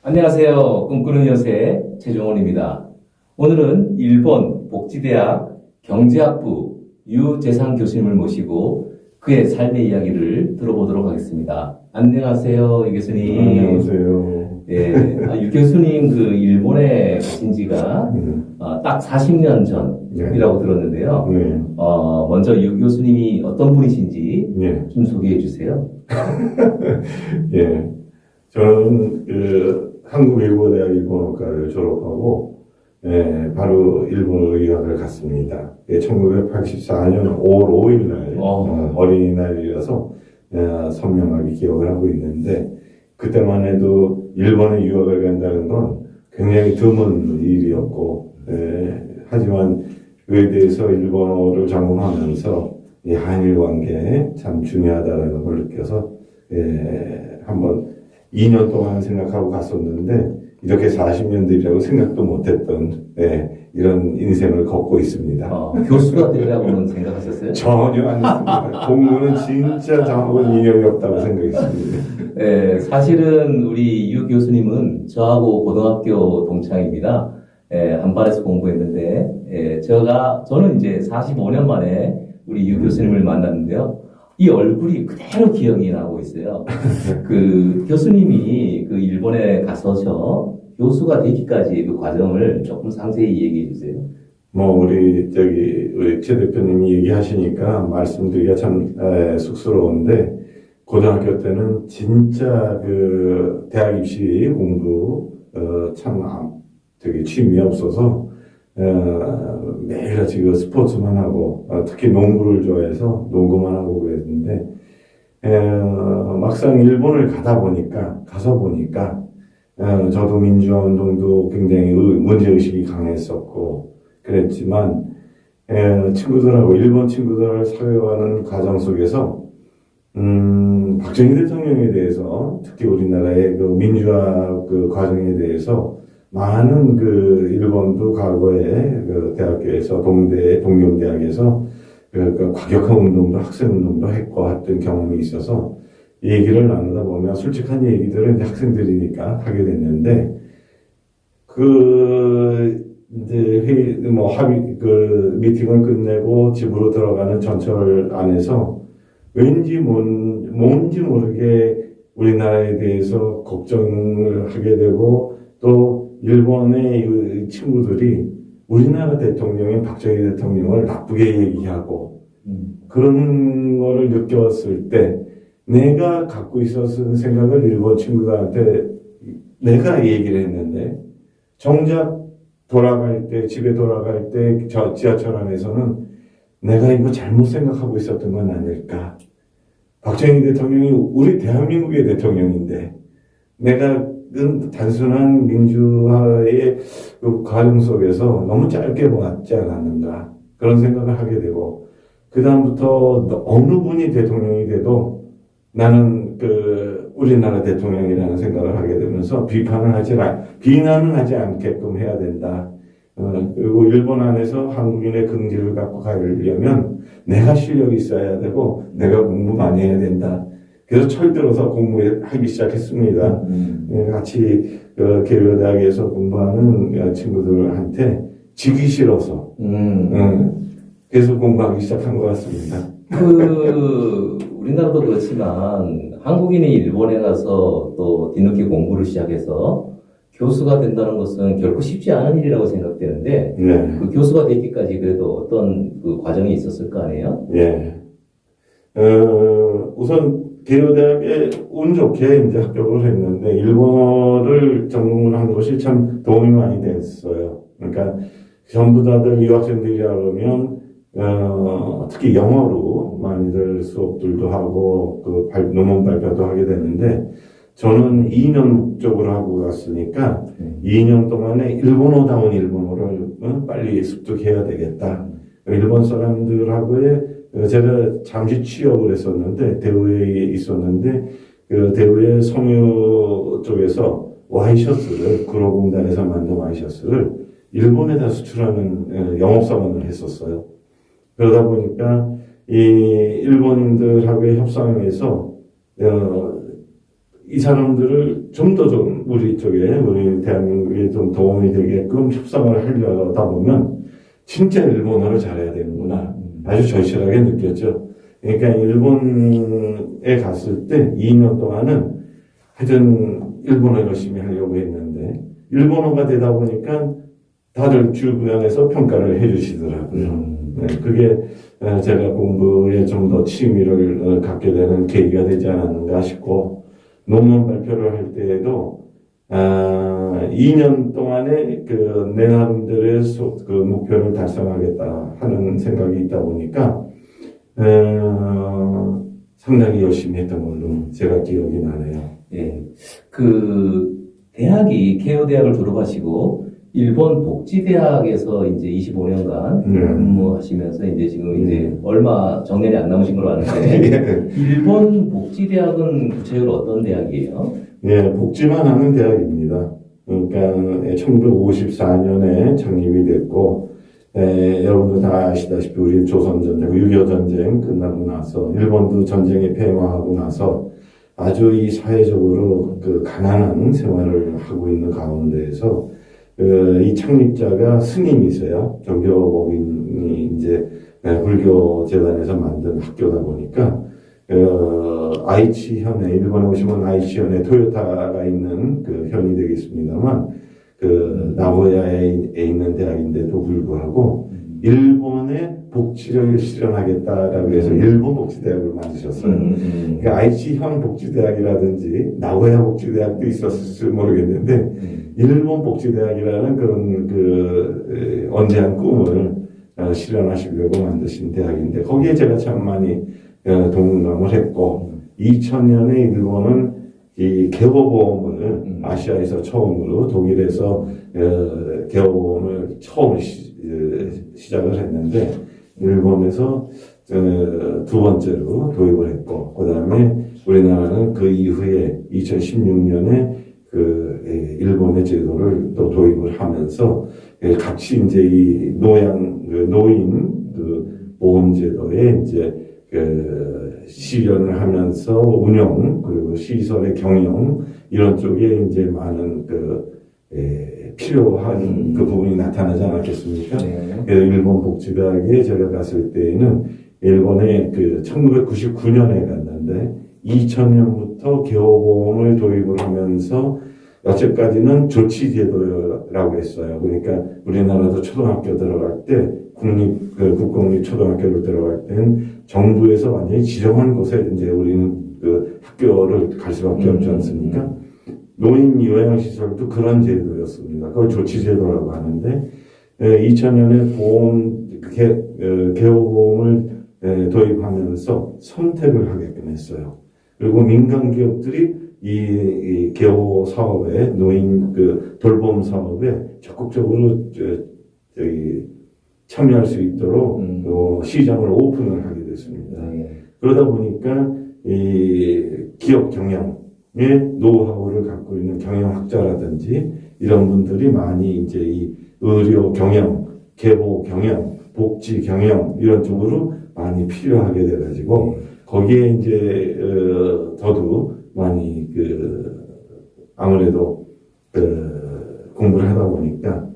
안녕하세요. 꿈꾸는 여세 최종원입니다. 오늘은 일본 복지대학 경제학부 유재상 교수님을 모시고 그의 삶의 이야기를 들어보도록 하겠습니다. 안녕하세요, 유 교수님. 안녕하세요. 네, 유 교수님 그 일본에 가신 지가 딱 40년 전이라고 들었는데요. 네. 먼저 유 교수님이 어떤 분이신지 예. 좀 소개해 주세요. 예. 저는 한국외국어대학 일본어과를 졸업하고 바로 일본으로 유학을 갔습니다. 1984년 5월 5일 날 어린이날이라서 선명하게 기억을 하고 있는데, 그때만 해도 일본에 유학을 간다는 건 굉장히 드문 일이었고, 하지만 그에 대해서 일본어를 전공하면서 이 한일 관계에 참 중요하다는 걸 느껴서 한번 2년 동안 생각하고 갔었는데, 이렇게 40년들이라고 생각도 못했던 이런 인생을 걷고 있습니다. 교수가 되려고는 생각하셨어요? 전혀 안 했습니다. 공부는 진짜 저하고는 인연이 없다고 생각했습니다. 네, 사실은 우리 유 교수님은 저하고 고등학교 동창입니다. 한반에서 공부했는데, 저는 이제 45년 만에 우리 유 교수님을 만났는데요. 이 얼굴이 그대로 기억이 나고 있어요. 그 교수님이 그 일본에 가서서 교수가 되기까지 그 과정을 조금 상세히 얘기해 주세요. 우리 최 대표님이 얘기하시니까 말씀드리기가 참 쑥스러운데, 고등학교 때는 진짜 그 대학 입시 공부 참 되게 취미가 없어서 매일같이 그 스포츠만 하고, 특히 농구를 좋아해서 농구만 하고 그랬는데, 막상 일본을 가서 보니까 저도 민주화 운동도 굉장히 문제의식이 강했었고 그랬지만, 일본 친구들을 사회화하는 과정 속에서 박정희 대통령에 대해서, 특히 우리나라의 그 민주화 그 과정에 대해서 많은 그 일본도 과거에 그 대학교에서 동경대학에서 그 과격한 운동도 학생 운동도 했고 했던 경험이 있어서 이 얘기를 나누다 보면 솔직한 얘기들을 이제 학생들이니까 하게 됐는데, 이제 미팅을 끝내고 집으로 들어가는 전철 안에서 왠지 뭔지 모르게 우리나라에 대해서 걱정을 하게 되고, 또 일본의 친구들이 우리나라 대통령인 박정희 대통령을 나쁘게 얘기하고 그런 거를 느꼈을 때, 내가 갖고 있었던 생각을 일본 친구들한테 내가 얘기를 했는데, 정작 집에 돌아갈 때 지하철 안에서는 내가 이거 잘못 생각하고 있었던 건 아닐까. 박정희 대통령이 우리 대한민국의 대통령인데 내가 단순한 민주화의 그 과정 속에서 너무 짧게 보았지 않았는가, 그런 생각을 하게 되고, 그 다음부터 어느 분이 대통령이 돼도 나는 우리나라 대통령이라는 생각을 하게 되면서 비난을 하지 않게끔 해야 된다. 그리고 일본 안에서 한국인의 긍지를 갖고 가려면 내가 실력이 있어야 되고 내가 공부 많이 해야 된다. 그래서 철들어서 공부하기 시작했습니다. 같이 개요대학에서 공부하는 친구들한테 지기 싫어서 계속 공부하기 시작한 것 같습니다. 우리나라도 그렇지만 한국인이 일본에 가서 또 뒤늦게 공부를 시작해서 교수가 된다는 것은 결코 쉽지 않은 일이라고 생각되는데, 네. 그 교수가 되기까지 그래도 어떤 그 과정이 있었을 거 아니에요? 예. 우선 개요대학에 운 좋게 이제 합격을 했는데, 일본어를 전공을 한 것이 참 도움이 많이 됐어요. 그러니까 전부 다들 유학생들이라 그러면 특히 영어로 많이들 수업들도 하고 논문 발표도 하게 되는데, 저는 2년 목적으로 하고 갔으니까 2년 동안에 일본어다운 일본어를 빨리 습득해야 되겠다. 일본 사람들하고의 제가 잠시 취업을 했었는데, 대우에 있었는데, 그 대우의 섬유 쪽에서 와이셔츠를, 구로공단에서 만든 와이셔츠를 일본에다 수출하는 영업사원을 했었어요. 그러다 보니까 이 일본인들하고의 협상에서 이 사람들을 좀 더 좀 우리 쪽에, 우리 대한민국에 좀 도움이 되게끔 협상을 하려다 보면 진짜 일본어를 잘해야 되는구나. 아주 절실하게 느꼈죠. 그러니까 일본에 갔을 때 2년 동안은 하여튼 일본어 열심히 하려고 했는데 일본어가 되다 보니까 다들 주변에서 평가를 해주시더라고요. 네, 그게 제가 공부에 좀 더 취미를 갖게 되는 계기가 되지 않았는가 싶고, 논문 발표를 할 때에도 2년 동안에 내 나름대로의 그 목표를 달성하겠다 하는 생각이 있다 보니까 상당히 열심히 했던 걸로 제가 기억이 나네요. 예. 그 대학이 케이오 대학을 졸업하시고 일본 복지대학에서 이제 25년간 근무하시면서 이제 지금 이제 얼마 정년이 안 남으신 걸로 아는데 일본 복지대학은 구체적으로 어떤 대학이에요? 예, 복지만 하는 대학입니다. 그러니까 1954년에 창립이 됐고, 여러분도 다 아시다시피 우리 조선전쟁, 6.25 전쟁 끝나고 나서 일본도 전쟁에 패망하고 나서 아주 이 사회적으로 그 가난한 생활을 하고 있는 가운데에서 이 창립자가 스님이세요. 종교법인이 이제 불교 재단에서 만든 학교다 보니까 아이치현에, 일본에 오시면 아이치현에 토요타가 있는 그 현이 되겠습니다만, 나고야에 있는 대학인데도 불구하고, 일본의 복지를 실현하겠다라고 해서 일본 복지대학을 만드셨어요. 그러니까 아이치현 복지대학이라든지, 나고야 복지대학도 있었을지 모르겠는데, 일본 복지대학이라는 그런 언제한 꿈을 실현하시려고 만드신 대학인데, 거기에 제가 참 많이 동감을 했고, 2000년에 일본은 이 개호보험을 아시아에서 처음으로 독일에서 개호보험을 처음 시작을 했는데 일본에서 두 번째로 도입을 했고, 그 다음에 우리나라는 그 이후에 2016년에 일본의 제도를 또 도입을 하면서 같이 이제 이 노인 보험제도에 이제 실현을 하면서 운영, 그리고 시설의 경영, 이런 쪽에 이제 많은 필요한 그 부분이 나타나지 않았겠습니까? 네. 그래서 일본 복지대학에 제가 갔을 때에는 일본에 1999년에 갔는데 2000년부터 개호보험을 도입을 하면서 여태까지는 조치제도라고 했어요. 그러니까 우리나라도 초등학교 들어갈 때 국공립 초등학교를 들어갈 때는 정부에서 완전히 지정한 곳에 이제 우리는 학교를 갈 수밖에 없지 않습니까? 노인 요양시설도 그런 제도였습니다. 그걸 조치제도라고 하는데, 2000년에 개호보험을 도입하면서 선택을 하게끔 했어요. 그리고 민간 기업들이 이 개호 사업에, 노인 돌봄 사업에 적극적으로 참여할 수 있도록 시장을 오픈을 하게 됐습니다. 그러다 보니까 이 기업 경영의 노하우를 갖고 있는 경영학자라든지 이런 분들이 많이 이제 이 의료 경영, 개보 경영, 복지 경영 이런 쪽으로 많이 필요하게 돼가지고 거기에 이제 저도 많이 아무래도 공부를 하다 보니까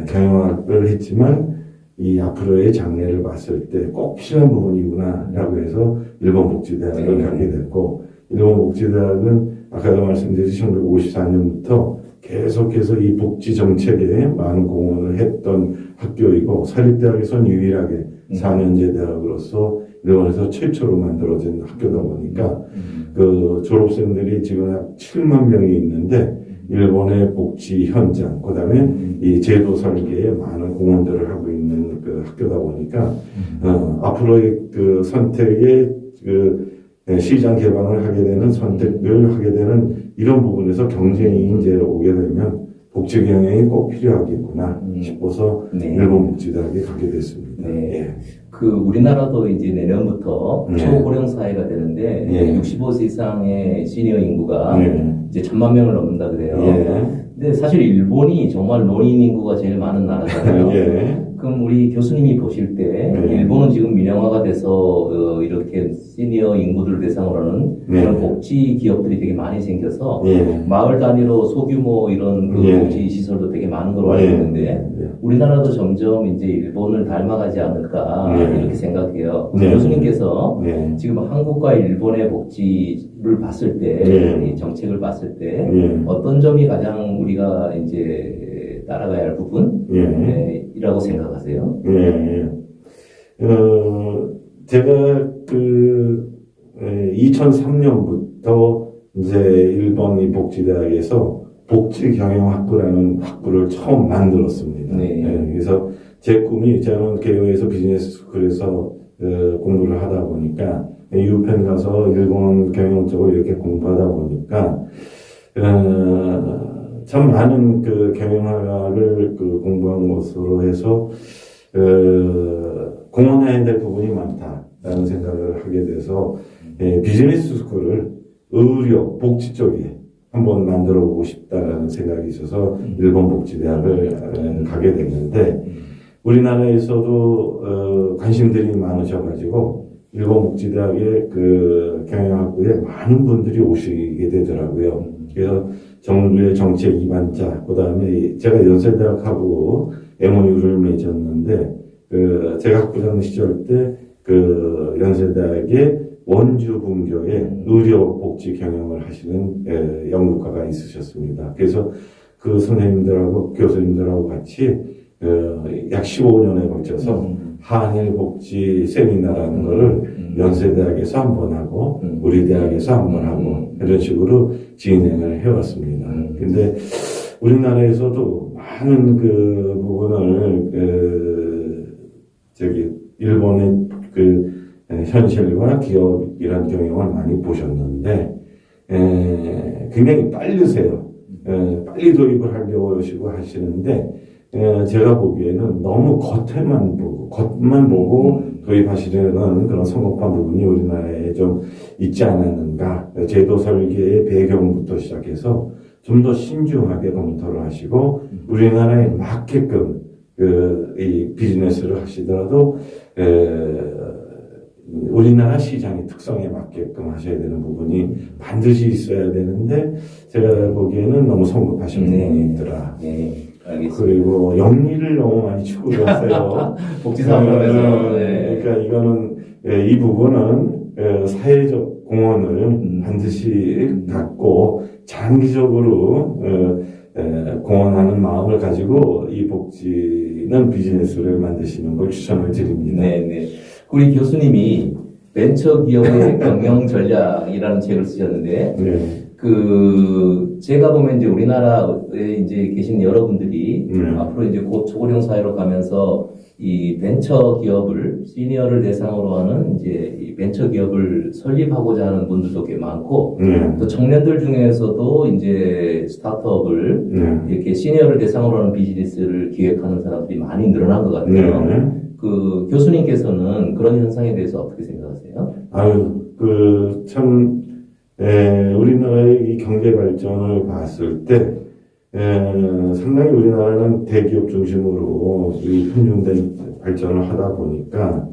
경영학을 했지만 이 앞으로의 장래를 봤을 때 꼭 필요한 부분이구나라고 해서 일본 복지대학을 가게 됐고, 일본 복지대학은 아까도 말씀드렸듯이 1954년부터 계속해서 이 복지 정책에 많은 공헌을 했던 학교이고, 사립대학에서는 유일하게 4년제 대학으로서 일본에서 최초로 만들어진 학교다 보니까 졸업생들이 지금 약 7만 명이 있는데 일본의 복지 현장, 그 다음에 이 제도 설계에 많은 공헌들을 하고 있는 학교다 보니까 앞으로의 선택의 시장 개방을 하게 되는 선택을 하게 되는 이런 부분에서 경쟁이 이제 오게 되면 복지 경영이 꼭 필요하겠구나 싶어서 일본 복지대학에 가게 됐습니다. 예. 우리나라도 이제 내년부터 초고령 사회가 되는데 65세 이상의 시니어 인구가 이제 1000만 명을 넘는다 그래요. 근데 사실 일본이 정말 노인 인구가 제일 많은 나라잖아요. 그럼 우리 교수님이 보실 때 네. 일본은 지금 민영화가 돼서 이렇게 시니어 인구들을 대상으로 하는 네. 그런 복지 기업들이 되게 많이 생겨서 예. 마을 단위로 소규모 이런 그 예. 복지 시설도 되게 많은 걸로 알고 있는데 우리나라도 점점 이제 일본을 닮아가지 않을까 네. 이렇게 생각해요. 네. 교수님께서 네. 지금 한국과 일본의 복지를 봤을 때, 네. 이 정책을 봤을 때 예. 어떤 점이 가장 우리가 이제 따라가야 할 부분이라고 생각하세요? 예. 제가 2003년부터 이제 일본 이 복지대학에서 복지경영학부라는 학부를 처음 만들었습니다. 네. 그래서 제 꿈이 저는 개요에서 비즈니스 스쿨에서 공부를 하다 보니까 유펜 가서 일본 경영 쪽을 이렇게 공부하다 보니까 참 많은 그 경영학을 공부한 것으로 해서 공헌해야 될 부분이 많다라는 생각을 하게 돼서 비즈니스 스쿨을 의료, 복지 쪽에 한번 만들어 보고 싶다라는 생각이 있어서 일본 복지대학을 가게 됐는데 우리나라에서도 관심들이 많으셔가지고 일본 복지대학의 그 경영학부에 많은 분들이 오시게 되더라고요. 그래서 정부의 정책 이반자, 그 다음에 제가 연세대학하고 MOU를 맺었는데 제가 학부장 시절 때 연세대학의 원주 분교에 의료 복지 경영을 하시는 연구가가 있으셨습니다. 그래서 그 선생님들하고 교수님들하고 같이 약 15년에 걸쳐서 한일 복지 세미나라는 거를 연세대학에서 한 번 하고 우리 대학에서 한 번 하고 이런 식으로 진행을 해왔습니다. 근데 우리나라에서도 많은 그 부분을 일본의 현실과 기업이란 경영을 많이 보셨는데 굉장히 빠르세요. 빨리 도입을 하려고 하시는데 제가 보기에는 너무 겉만 보고 도입하시려는 그런 성급한 부분이 우리나라에 좀 있지 않았는가. 제도 설계의 배경부터 시작해서 좀 더 신중하게 검토를 하시고 우리나라에 맞게끔 이 비즈니스를 하시더라도 우리나라 시장의 특성에 맞게끔 하셔야 되는 부분이 반드시 있어야 되는데 제가 보기에는 너무 성급하신 부분이 있더라. 네, 알겠습니다. 그리고 영리를 너무 많이 추구했어요. 복지사업하면서 그러니까 이거는 이 부분은 사회적 공헌을 반드시 갖고 장기적으로 공헌하는 마음을 가지고 이 복지는 비즈니스를 만드시는 걸 추천을 드립니다. 네. 우리 교수님이 벤처기업의 경영 전략이라는 책을 쓰셨는데, 제가 보면 이제 우리나라에 이제 계신 여러분들이 앞으로 이제 곧 초고령 사회로 가면서 이 벤처기업을, 시니어를 대상으로 하는 이제 이 벤처기업을 설립하고자 하는 분들도 꽤 많고, 또 청년들 중에서도 이제 스타트업을 이렇게 시니어를 대상으로 하는 비즈니스를 기획하는 사람들이 많이 늘어난 것 같아요. 교수님께서는 그런 현상에 대해서 어떻게 생각하세요? 우리나라의 이 경제 발전을 봤을 때, 상당히 우리나라는 대기업 중심으로 이 편중된 발전을 하다 보니까,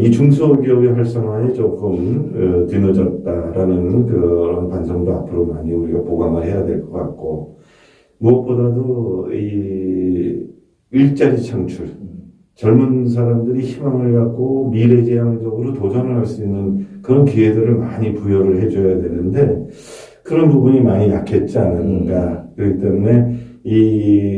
이 중소기업의 활성화에 조금 뒤늦었다라는 그런 반성도 앞으로 많이 우리가 보강을 해야 될 것 같고, 무엇보다도 이 일자리 창출, 젊은 사람들이 희망을 갖고 미래지향적으로 도전을 할 수 있는 그런 기회들을 많이 부여를 해줘야 되는데 그런 부분이 많이 약했지 않은가. 그렇기 때문에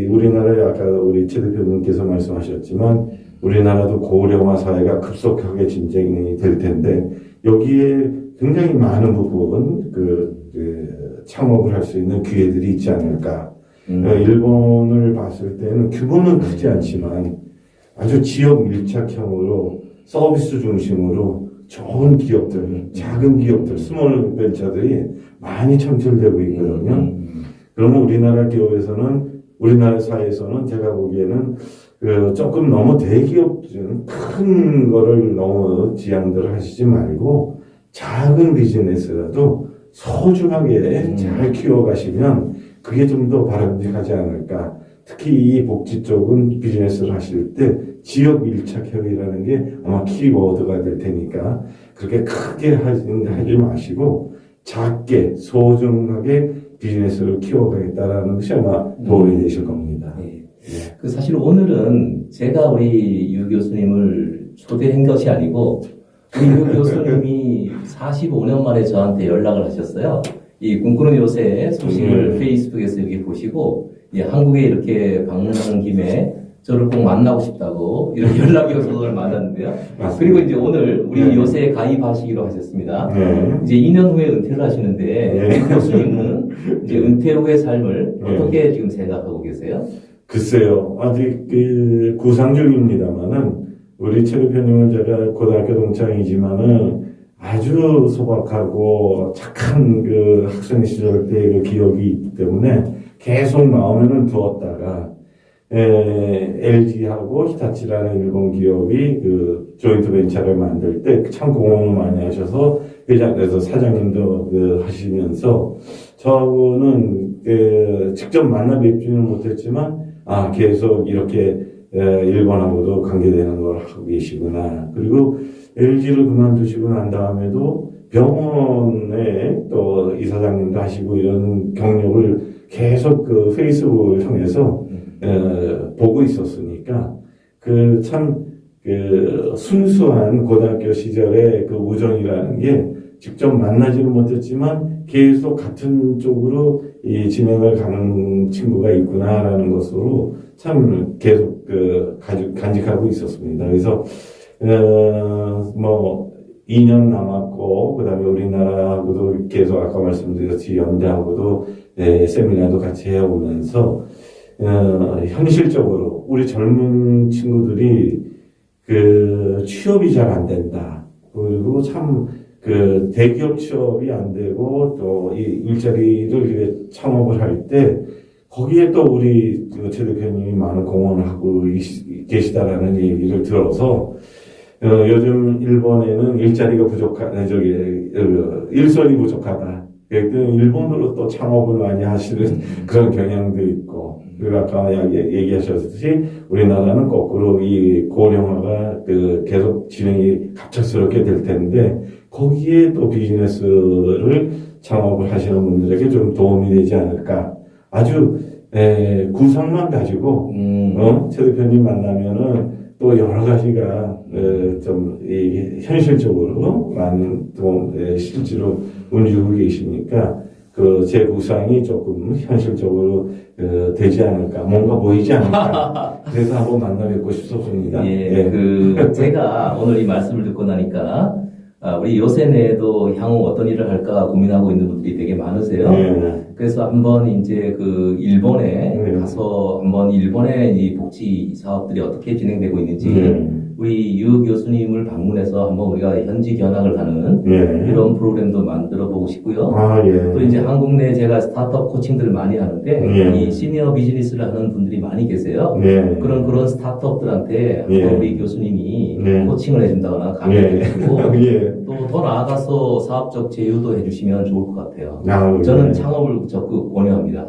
우리나라에 아까 우리 최 대표님께서 말씀하셨지만 우리나라도 고령화 사회가 급속하게 진행이 될 텐데 여기에 굉장히 많은 부분 창업을 할 수 있는 기회들이 있지 않을까. 일본을 봤을 때는 규모는 크지 않지만 아주 지역 밀착형으로 서비스 중심으로 좋은 기업들, 작은 기업들, 스몰 벤처들이 많이 창출되고 있거든요. 그러면 우리나라 우리나라 사회에서는 제가 보기에는 조금 너무 대기업, 큰 거를 너무 지향들 하시지 말고 작은 비즈니스라도 소중하게 잘 키워가시면 그게 좀 더 바람직하지 않을까. 특히 이 복지 쪽은 비즈니스를 하실 때 지역 밀착 협의라는 게 아마 키워드가 될 테니까 그렇게 크게 하지 마시고 작게 소중하게 비즈니스를 키워가겠다라는 것이 아마 도움이 되실 겁니다. 예. 그 사실 오늘은 제가 우리 유 교수님을 초대한 것이 아니고 우리 유 교수님이 45년 만에 저한테 연락을 하셨어요. 이 꿈꾸는 요새 소식을 페이스북에서 이렇게 보시고 한국에 이렇게 방문하는 김에 저를 꼭 만나고 싶다고 이렇게 연락이 와서 오늘 만났는데요. 맞습니다. 그리고 이제 오늘 우리 네. 요새에 가입하시기로 하셨습니다. 네. 이제 2년 후에 은퇴를 하시는데 네. 유 교수님은 이제 은퇴 후의 삶을 네. 어떻게 지금 생각하고 계세요? 글쎄요, 아직 그 구상 중입니다만은 우리 최 대표님은 제가 고등학교 동창이지만은 아주 소박하고 착한 그 학생 시절 때 그 기억이 있기 때문에 계속 마음에는 두었다가 LG하고 히타치라는 일본 기업이 그 조인트 벤처를 만들 때 참 공헌을 많이 하셔서 회장에서 사장님도 그 하시면서 저는 직접 만나 뵙지는 못했지만 계속 이렇게 일본하고도 관계되는 걸 하고 계시구나. 그리고 LG를 그만두시고 난 다음에도 병원에 또 이사장님도 하시고 이런 경력을 계속 그 페이스북을 통해서 보고 있었으니까 그 순수한 고등학교 시절의 그 우정이라는 게 직접 만나지는 못했지만 계속 같은 쪽으로 이 진행을 가는 친구가 있구나라는 것으로 참 계속 간직하고 있었습니다. 그래서 2년 남았고 그다음에 우리나라하고도 계속 아까 말씀드렸듯이 연대하고도 세미나도 같이 해오면서 현실적으로 우리 젊은 친구들이 취업이 잘 안 된다. 그리고 참 대기업 취업이 안 되고 또 이 일자리를 창업을 할 때 거기에 또 우리 최 대표님이 많은 공헌을 하고 계시다라는 얘기를 들어서 요즘 일본에는 일자리가 일손이 부족하다. 일본으로 또 창업을 많이 하시는 그런 경향도 있고, 그리고 아까 얘기하셨듯이 우리나라는 거꾸로 이 고령화가 계속 진행이 갑작스럽게 될 텐데, 거기에 또 비즈니스를 창업을 하시는 분들에게 좀 도움이 되지 않을까. 아주, 구상만 가지고, 최 대표님 만나면은 또 여러 가지가 현실적으로 많은 도움, 실제로 움직이고 계시니까 제 구상이 조금 현실적으로 되지 않을까, 뭔가 보이지 않을까. 그래서 한번 만나 뵙고 싶었습니다. 제가 오늘 이 말씀을 듣고 나니까 우리 요새 내에도 향후 어떤 일을 할까 고민하고 있는 분들이 되게 많으세요. 그래서 한번 이제 일본에 가서 한번 일본의 이 복지 사업들이 어떻게 진행되고 있는지 우리 유 교수님을 방문해서 한번 우리가 현지 견학을 하는 이런 프로그램도 만들어 보고 싶고요. 또 이제 한국 내 제가 스타트업 코칭들을 많이 하는데 이 시니어 비즈니스를 하는 분들이 많이 계세요. 그런 스타트업들한테 한번 우리 교수님이 코칭을 해준다거나 강의를 해주고 또 더 나아가서 사업적 제휴도 해주시면 좋을 것 같아요. 저는 창업을 적극 권유합니다.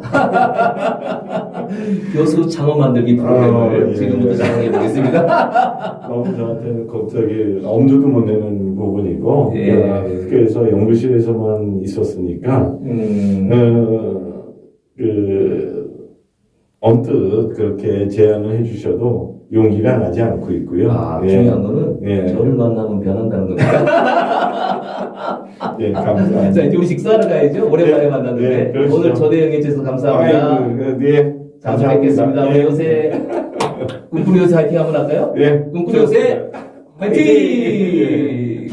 교수 창업 만들기 프로그램을 지금부터 작성해 보겠습니다. 저한테는 갑자기 엄두도 못 내는 부분이고, 그래서 연구실에서만 있었으니까, 언뜻 그렇게 제안을 해주셔도 용기가 나지 않고 있고요. 중요한 거는 저를 만나면 변한다는 겁니다. 감사합니다. 자, 이제 우리 식사하러 가야죠. 오랜만에 만났는데 오늘 초대 응해주셔서 감사합니다. 자주 뵙겠습니다. 우리 요새 꿈꾸는 요새 화이팅 한번 할까요? 꿈꾸는 요새 화이팅!